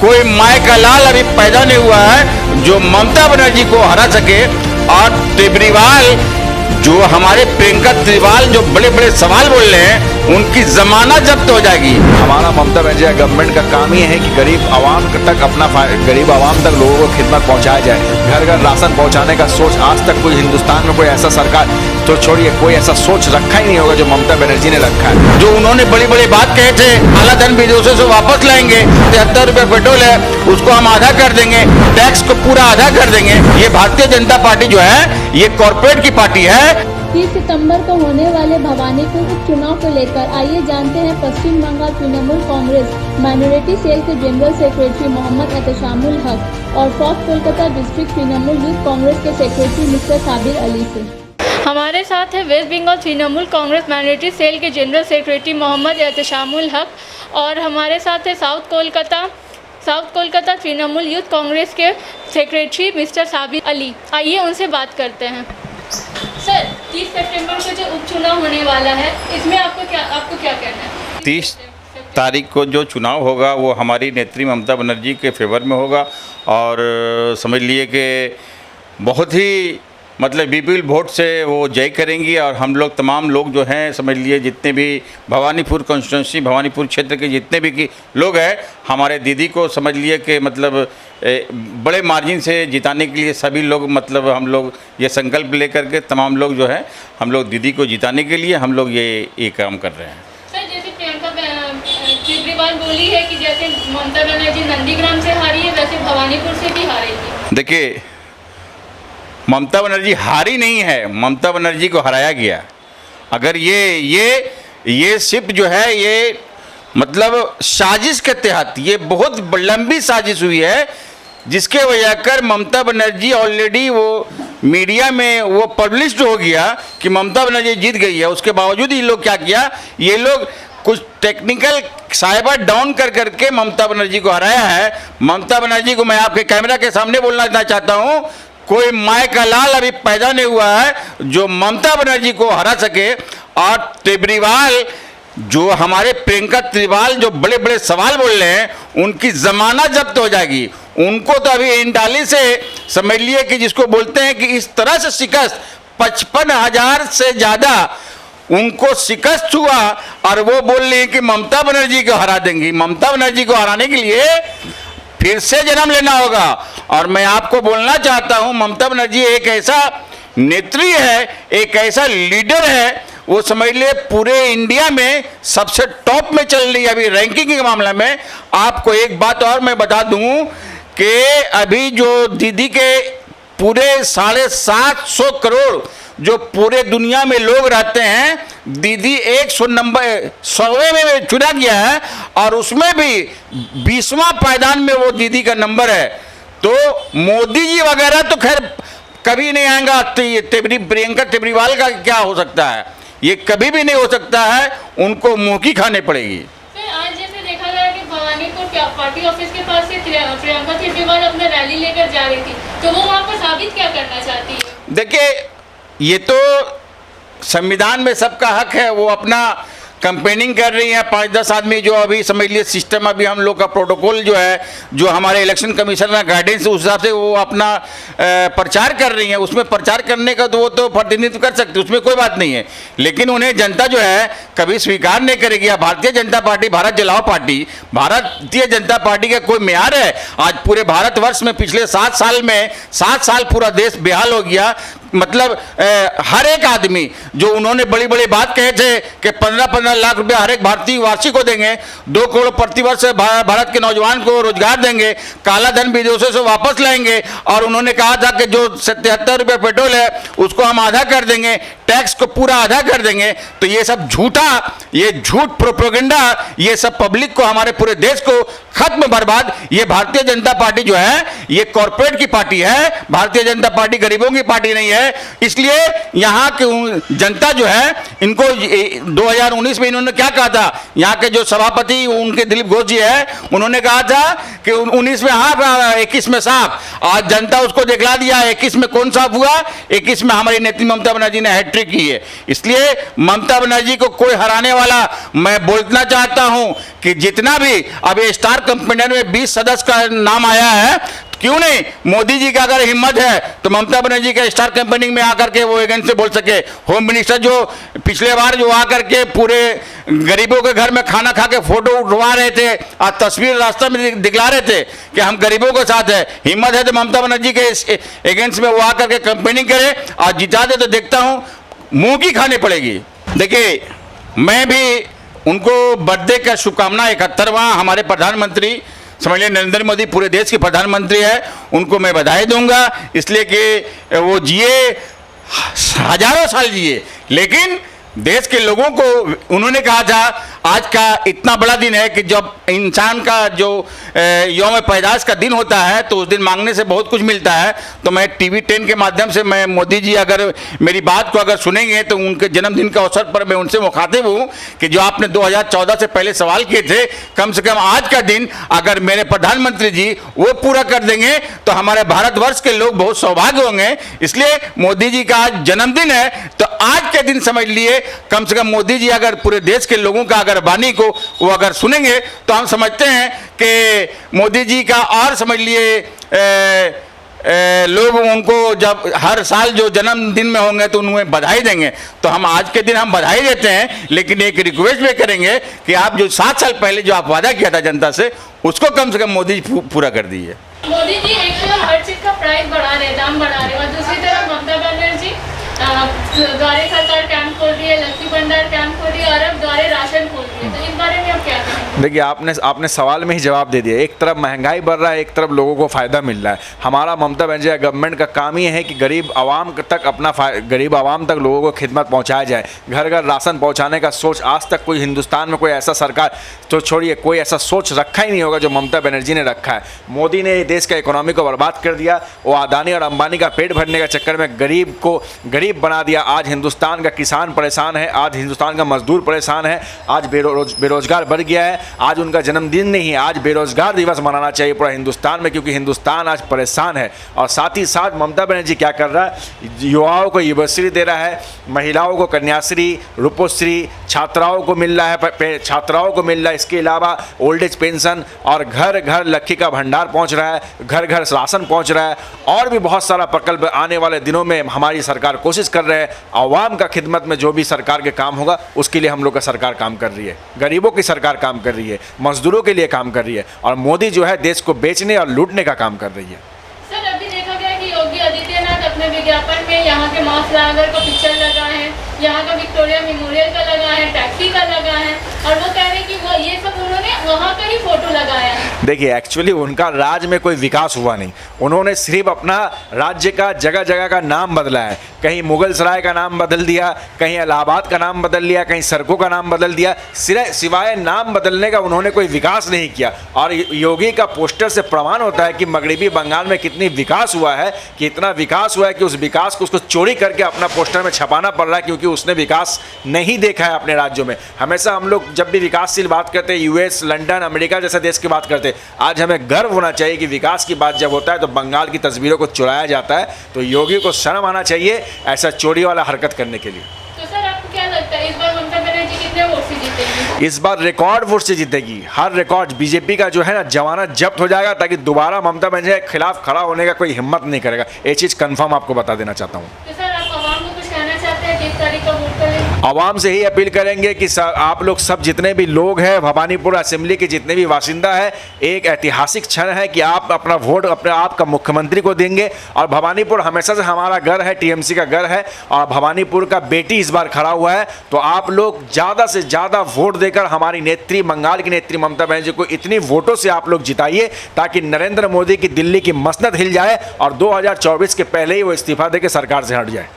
कोई माय का लाल अभी पैदा नहीं हुआ है जो ममता बनर्जी को हरा सके। और केजरीवाल जो हमारे प्रियंका केजरीवाल जो बड़े बड़े सवाल बोल रहे हैं उनकी जमानत जब्त हो जाएगी। हमारा ममता बनर्जी गवर्नमेंट का काम ही है कि गरीब आवाम तक गरीब आवाम तक लोगों को खिदमत पहुंचाया जाए, घर घर राशन पहुंचाने का सोच आज तक कोई हिंदुस्तान में कोई ऐसा सरकार तो छोड़िए कोई ऐसा सोच रखा ही नहीं होगा जो ममता बनर्जी ने रखा है। जो उन्होंने बड़ी बड़ी बात कहे थे, काला धन विदेशों से वापस लाएंगे, 73 रुपए पेट्रोल है उसको हम आधा कर देंगे, टैक्स को पूरा आधा कर देंगे। ये भारतीय जनता पार्टी जो है ये कॉर्पोरेट की पार्टी है। 30 सितंबर को होने वाले भवानीपुर उपचुनाव को लेकर आइए जानते हैं Paschim Bangal Trinamool Congress minority cell के जनरल सेक्रेटरी मोहम्मद एहतशामुल हक और south Kolkata district Trinamool youth Congress के सेक्रेटरी मिस्टर साबिर अली से। हमारे साथ है west Bengal Trinamool Congress minority cell के जनरल सेक्रेटरी मोहम्मद एहतशामुल हक और हमारे साथ है south Kolkata Trinamool youth Congress के सेक्रेटरी मिस्टर साबिर अली। आइए उनसे बात करते हैं। सर, 30 सितंबर को जो उपचुनाव होने वाला है इसमें आपको क्या कहना है? 30 तारीख को जो चुनाव होगा वो हमारी नेत्री ममता बनर्जी के फेवर में होगा और समझ लिए कि बहुत ही मतलब विपुल वोट से वो जय करेंगी। और हम लोग तमाम लोग जो हैं समझ लिए जितने भी भवानीपुर कॉन्स्टिट्यूंसी भवानीपुर क्षेत्र के जितने भी लोग हैं हमारे दीदी को समझ लिए कि मतलब बड़े मार्जिन से जिताने के लिए सभी लोग मतलब हम लोग ये संकल्प लेकर के तमाम लोग जो है हम लोग दीदी को जिताने के लिए हम लोग ये काम कर रहे हैं। सर, जैसे प्रियंका केजरीवाल बोली है कि जैसे ममता बनर्जी नंदीग्राम से हारी है वैसे भवानीपुर से भी हारेगी। देखिए, ममता बनर्जी हारी नहीं है, ममता बनर्जी को हराया गया। अगर ये सिर्फ जो है ये मतलब साजिश के तहत ये बहुत लंबी साजिश हुई है जिसके वजह कर ममता बनर्जी ऑलरेडी वो मीडिया में वो पब्लिश्ड हो गया कि ममता बनर्जी जीत गई है। उसके बावजूद ये लोग क्या किया, ये लोग कुछ टेक्निकल साइबर डाउन कर करके ममता बनर्जी को हराया है। ममता बनर्जी को मैं आपके कैमरा के सामने बोलना चाहता हूँ, कोई माय का लाल अभी पैदा नहीं हुआ है जो ममता बनर्जी को हरा सके। और केजरीवाल जो हमारे प्रियंका केजरीवाल जो बड़े बड़े सवाल बोल रहे हैं उनकी जमानत जब्त हो जाएगी। उनको तो अभी इंडाली से समझ लिए कि जिसको बोलते हैं कि इस तरह से शिकस्त 55,000 से ज़्यादा उनको शिकस्त हुआ और वो बोल रहे हैं कि ममता बनर्जी को हरा देंगी। ममता बनर्जी को हराने के लिए फिर से जन्म लेना होगा। और मैं आपको बोलना चाहता हूं ममता बनर्जी एक ऐसा नेत्री है, एक ऐसा लीडर है, वो समझ लिए पूरे इंडिया में सबसे टॉप में चल रही है अभी रैंकिंग के मामले में। आपको एक बात और मैं बता दूं कि अभी जो दीदी के पूरे 750 करोड़ जो पूरे दुनिया में लोग रहते हैं, दीदी 100वें में चुना गया है और उसमें भी 20वां पायदान में वो दीदी का नंबर है। तो मोदी जी वगैरह तो खैर कभी नहीं आएगा। प्रियंका केजरीवाल का क्या हो सकता है, ये कभी भी नहीं हो सकता है, उनको मुंह की खाने पड़ेगी। आज जैसे देखा गया कि भवानीपुर पार्टी ऑफिस के पास से प्रियंका केजरीवाल अपना रैली लेकर जा रही थी, तो वो वहाँ पर साबित क्या करना चाहती है? देखिए, ये तो संविधान में सबका हक है, वो अपना कंपेनिंग कर रही हैं 5-10 आदमी जो अभी समझ लिए सिस्टम अभी हम लोग का प्रोटोकॉल जो है जो हमारे इलेक्शन कमीशन का गाइडेंस उस हिसाब से वो अपना प्रचार कर रही हैं। उसमें प्रचार करने का तो वो तो प्रतिनिधित्व कर सकते, उसमें कोई बात नहीं है। लेकिन उन्हें जनता जो है कभी स्वीकार नहीं करेगी। भारतीय जनता पार्टी भारत जलाओ पार्टी, भारतीय जनता पार्टी का कोई म्यार है? आज पूरे भारतवर्ष में पिछले 7 साल में 7 साल पूरा देश बेहाल हो गया। मतलब हर एक आदमी जो उन्होंने बड़ी बड़ी बात कहे थे कि 15-15 लाख रुपया हर एक भारतीय वार्षिक को देंगे, 2 करोड़ प्रतिवर्ष भारत के नौजवान को रोजगार देंगे, काला धन विदेशों से वापस लाएंगे और उन्होंने कहा था कि जो 77 रुपये पेट्रोल है उसको हम आधा कर देंगे, टैक्स को पूरा आधा कर देंगे। तो ये सब झूठा, ये झूठ प्रोपेगेंडा, ये सब पब्लिक को हमारे पूरे देश को खत्म बर्बाद। ये भारतीय जनता पार्टी जो है ये कॉर्पोरेट की पार्टी है, भारतीय जनता पार्टी गरीबों की पार्टी नहीं है। है। इसलिए यहाँ की जनता जो है इनको 2019 में इन्होंने क्या कहा था, यहाँ के जो सभापति उनके दिलीप घोष जी है, उन्होंने कहा था कि 19 में हाँ 21 में साफ। आज जनता उसको दिखला दिया, 21 में कौन साफ हुआ, 21 में हमारी नेत्री ममता बनर्जी ने हैट्रिक की है। इसलिए ममता बनर्जी को कोई हराने वाला, मैं बोलना चाहता हूं कि जितना भी अब ये स्टार कंपेनियन में 20 सदस्य का नाम आया है, क्यों नहीं मोदी जी का अगर हिम्मत है तो ममता बनर्जी के स्टार कंपनी में आकर के वो एजेंट से बोल सके। होम मिनिस्टर जो पिछले बार जो आकर के पूरे गरीबों के घर में खाना खा के फोटो उठवा रहे थे, आज तस्वीर रास्ते में दिखला रहे थे कि हम गरीबों के साथ है, हिम्मत है तो ममता बनर्जी के एजेंट्स में वो आकर के कंपेनिंग करे। आज जिता दे तो देखता हूँ मुंह की खानी पड़ेगी। देखिए मैं भी उनको बर्थडे का शुभकामना, 71वां हमारे प्रधानमंत्री समझ लिया नरेंद्र मोदी पूरे देश के प्रधानमंत्री है, उनको मैं बधाई दूंगा इसलिए कि वो जिए, हजारों साल जिए, लेकिन देश के लोगों को उन्होंने कहा था आज का इतना बड़ा दिन है कि जब इंसान का जो यौम पैदाइश का दिन होता है तो उस दिन मांगने से बहुत कुछ मिलता है। तो मैं TV 10 के माध्यम से मैं मोदी जी अगर मेरी बात को अगर सुनेंगे तो उनके जन्मदिन के अवसर पर मैं उनसे मुखातिब हूँ कि जो आपने 2014 से पहले सवाल किए थे, कम से कम आज का दिन अगर मेरे प्रधानमंत्री जी वो पूरा कर देंगे तो हमारे भारतवर्ष के लोग बहुत सौभाग्य होंगे। इसलिए मोदी जी का आज जन्मदिन है तो आज के दिन समझ लिए कम से कम मोदी जी अगर पूरे देश के लोगों का अगर वाणी को वो अगर सुनेंगे तो हम समझते हैं कि मोदी जी का और समझ लिए लोग उनको जब हर साल जो जन्मदिन में होंगे तो उन्हें बधाई देंगे। तो हम आज के दिन हम बधाई देते हैं, लेकिन एक रिक्वेस्ट भी करेंगे कि आप जो 7 साल पहले जो आप वादा किया था जनता से उसको कम से कम मोदी जी पूरा कर दीजिए। मोदी जी एक तरफ हर चीज का प्राइस बढ़ा रहे, दाम बढ़ा रहे, और दूसरी तरफ ममता बनर्जी द्वारे सरकार कैंप खोल रही है, लक्ष्मी भंडार कैंप खोल रही है, और अब द्वारे राशन खोल रही है। तो इस बारे में आप क्या कहेंगे? देखिए आपने सवाल में ही जवाब दे दिया। एक तरफ महंगाई बढ़ रहा है, एक तरफ लोगों को फ़ायदा मिल रहा है। हमारा ममता बनर्जी गवर्नमेंट का काम ही है कि गरीब आवाम तक लोगों को खिदमत पहुंचाया जाए। घर घर राशन पहुंचाने का सोच आज तक कोई हिंदुस्तान में कोई ऐसा सरकार तो छोड़िए कोई ऐसा सोच रखा ही नहीं होगा जो ममता बनर्जी ने रखा है। मोदी ने देश का इकोनॉमी को बर्बाद कर दिया। वो अदानी और अंबानी का पेट भरने के चक्कर में गरीब को गरीब बना दिया। आज हिंदुस्तान का किसान परेशान है, आज हिंदुस्तान का मजदूर परेशान है, आज बेरोजगार बढ़ गया है। आज उनका जन्मदिन नहीं, आज बेरोजगार दिवस मनाना चाहिए पूरा हिंदुस्तान में, क्योंकि हिंदुस्तान आज परेशान है। और साथ ही साथ ममता बनर्जी क्या कर रहा है, युवाओं को युवश्री दे रहा है, महिलाओं को कन्याश्री, रूपोश्री, छात्राओं को मिल रहा है। इसके अलावा ओल्ड एज पेंशन और घर घर लक्की का भंडार पहुंच रहा है, घर घर राशन पहुंच रहा है, और भी बहुत सारा प्रकल्प आने वाले दिनों में हमारी सरकार कोशिश कर रहे हैं। आवाम का खिदमत में जो भी सरकार के काम होगा उसके लिए हम लोग का सरकार काम कर रही है, गरीबों की सरकार काम कर रही है, मजदूरों के लिए काम कर रही है, और मोदी जो है देश को बेचने और लूटने का काम कर रही है। सर अभी देखा गया कि योगी आदित्यनाथ अपने विज्ञापन में यहाँ के माउस रागर का पिक्चर लगा है, यहाँ का विक्टोरिया मेमोरियल का लगा है, टैक्सी का लगा है, और वो कह रहे हैं कि वो ये सब उन्होंने वहाँ का ही फोटो लगाया है। देखिए एक्चुअली उनका राज्य में कोई विकास हुआ नहीं, उन्होंने सिर्फ अपना राज्य का जगह जगह का नाम बदला है। कहीं मुगल सराय का नाम बदल दिया, कहीं इलाहाबाद का नाम बदल लिया, कहीं सड़कों का नाम बदल दिया, सिवाय नाम बदलने का उन्होंने कोई विकास नहीं किया। और योगी का पोस्टर से प्रमाण होता है कि मगरबी बंगाल में कितनी विकास हुआ है, कि इतना विकास हुआ है कि उस विकास को उसको चोरी करके अपना पोस्टर में छपाना पड़ रहा है, क्योंकि उसने विकास नहीं देखा है अपने राज्यों में। हमेशा हम लोग जब भी विकासशील बात करते हैं, US, लंदन, अमेरिका जैसे देश की बात करते हैं, आज हमें गर्व होना चाहिए कि विकास की बात जब होता है तो बंगाल की तस्वीरों को चुराया जाता है। तो योगी को शर्म आना चाहिए ऐसा चोरी वाला हरकत करने के लिए। तो सर आपको क्या लगता है इस बार ममता बनर्जी कितने वोट से जीतेगी? इस बार रिकॉर्ड वोट से जीतेगी। हर रिकॉर्ड बीजेपी का जो है ना जमानत जब्त हो जाएगा, ताकि दोबारा ममता बनर्जी के खिलाफ खड़ा होने का कोई हिम्मत नहीं करेगा। ये चीज़ कंफर्म आपको बता देना चाहता हूँ। तो सर आप आवाम को कुछ कहना चाहते हैं, 30 तारीख का वोट करें? आवाम से ही अपील करेंगे कि आप लोग सब जितने भी लोग हैं, भवानीपुर असेंबली के जितने भी बासिंदा है, एक ऐतिहासिक क्षण है कि आप अपना वोट अपने आप का मुख्यमंत्री को देंगे। और भवानीपुर हमेशा से हमारा घर है, TMC का घर है, और भवानीपुर का बेटी इस बार खड़ा हुआ है। तो आप लोग ज़्यादा से ज़्यादा वोट देकर हमारी नेत्री, बंगाल की नेत्री ममता बनर्जी को इतनी वोटों से आप लोग जिताइए ताकि नरेंद्र मोदी की दिल्ली की मसनद हिल जाए और 2024 के पहले ही वो इस्तीफा देकर सरकार से हट जाए।